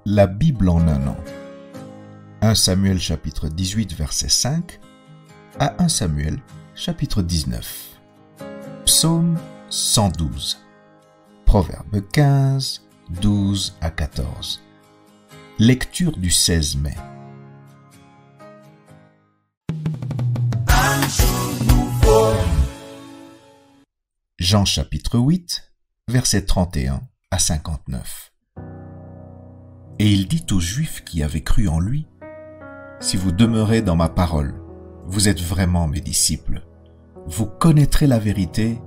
La Bible en un an. 1 Samuel chapitre 18 verset 5 à 1 Samuel chapitre 19. Psaume 112. Proverbe 15, 12 à 14. Lecture du 16 mai. Jean chapitre 8, versets 31 à 59. Et il dit aux Juifs qui avaient cru en lui, « Si vous demeurez dans ma parole, vous êtes vraiment mes disciples. Vous connaîtrez la vérité,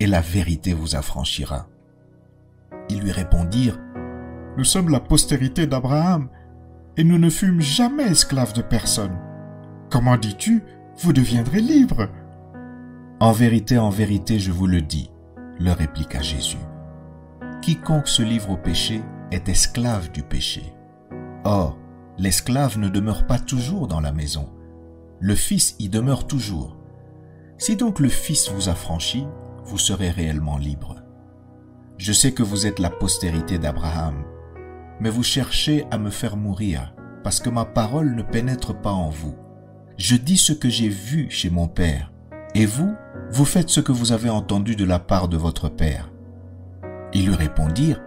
et la vérité vous affranchira. » Ils lui répondirent, « Nous sommes la postérité d'Abraham, et nous ne fûmes jamais esclaves de personne. Comment dis-tu, vous deviendrez libres ?» « en vérité, je vous le dis, » leur répliqua Jésus. « Quiconque se livre au péché est esclave du péché. Or, l'esclave ne demeure pas toujours dans la maison. Le Fils y demeure toujours. Si donc le Fils vous affranchit, vous serez réellement libre. Je sais que vous êtes la postérité d'Abraham, mais vous cherchez à me faire mourir, parce que ma parole ne pénètre pas en vous. Je dis ce que j'ai vu chez mon Père, et vous, vous faites ce que vous avez entendu de la part de votre Père. » Ils lui répondirent,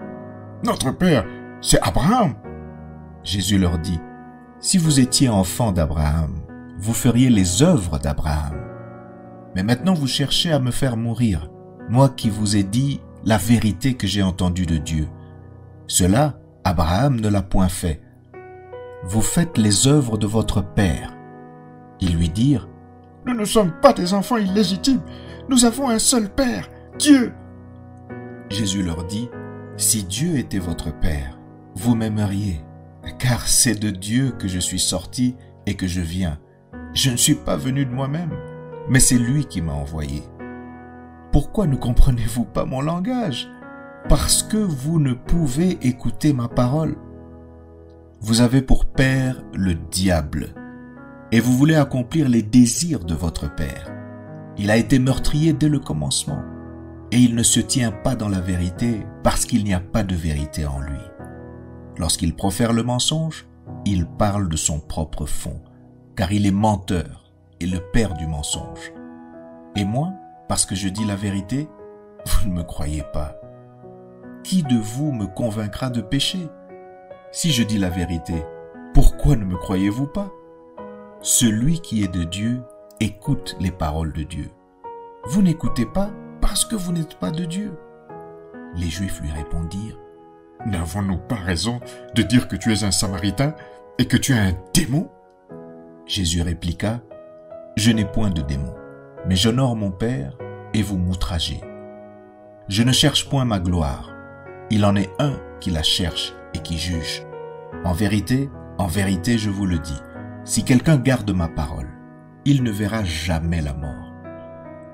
« Notre Père, c'est Abraham. » Jésus leur dit, « Si vous étiez enfants d'Abraham, vous feriez les œuvres d'Abraham. Mais maintenant vous cherchez à me faire mourir, moi qui vous ai dit la vérité que j'ai entendue de Dieu. Cela, Abraham ne l'a point fait. Vous faites les œuvres de votre père. » Ils lui dirent, « Nous ne sommes pas des enfants illégitimes, nous avons un seul Père, Dieu. » Jésus leur dit, « Si Dieu était votre Père, vous m'aimeriez, car c'est de Dieu que je suis sorti et que je viens. Je ne suis pas venu de moi-même, mais c'est lui qui m'a envoyé. Pourquoi ne comprenez-vous pas mon langage? Parce que vous ne pouvez écouter ma parole. Vous avez pour père le diable, et vous voulez accomplir les désirs de votre père. Il a été meurtrier dès le commencement, et il ne se tient pas dans la vérité parce qu'il n'y a pas de vérité en lui. Lorsqu'il profère le mensonge, il parle de son propre fond, car il est menteur et le père du mensonge. Et moi, parce que je dis la vérité, vous ne me croyez pas. Qui de vous me convaincra de péché? Si je dis la vérité, pourquoi ne me croyez-vous pas? Celui qui est de Dieu écoute les paroles de Dieu. Vous n'écoutez pas parce que vous n'êtes pas de Dieu. » Les Juifs lui répondirent, « N'avons-nous pas raison de dire que tu es un Samaritain et que tu es un démon? » Jésus répliqua, « Je n'ai point de démon, mais j'honore mon Père et vous m'outragez. Je ne cherche point ma gloire. Il en est un qui la cherche et qui juge. En vérité, je vous le dis, si quelqu'un garde ma parole, il ne verra jamais la mort. »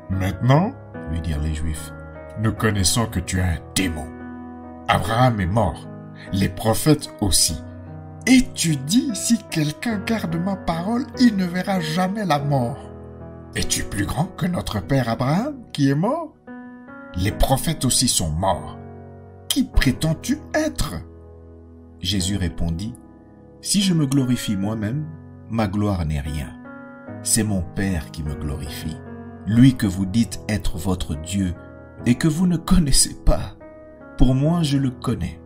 « Maintenant, lui dirent les Juifs, nous connaissons que tu es un démon. Abraham est mort, les prophètes aussi. Et tu dis, si quelqu'un garde ma parole, il ne verra jamais la mort. Es-tu plus grand que notre père Abraham qui est mort? Les prophètes aussi sont morts. Qui prétends-tu être? » Jésus répondit, « Si je me glorifie moi-même, ma gloire n'est rien. C'est mon Père qui me glorifie, lui que vous dites être votre Dieu et que vous ne connaissez pas. Pour moi, je le connais.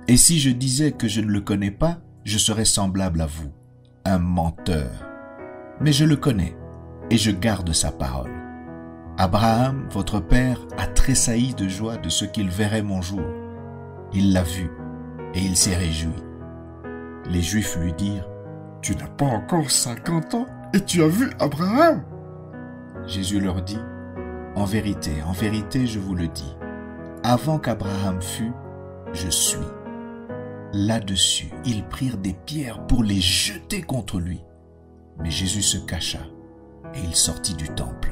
Et si je disais que je ne le connais pas, je serais semblable à vous, un menteur. Mais je le connais et je garde sa parole. Abraham, votre père, a tressailli de joie de ce qu'il verrait mon jour. Il l'a vu et il s'est réjoui. » Les Juifs lui dirent, « Tu n'as pas encore 50 ans et tu as vu Abraham? » Jésus leur dit, « En vérité, je vous le dis, avant qu'Abraham fût, je suis. » Là-dessus, ils prirent des pierres pour les jeter contre lui. Mais Jésus se cacha et il sortit du temple.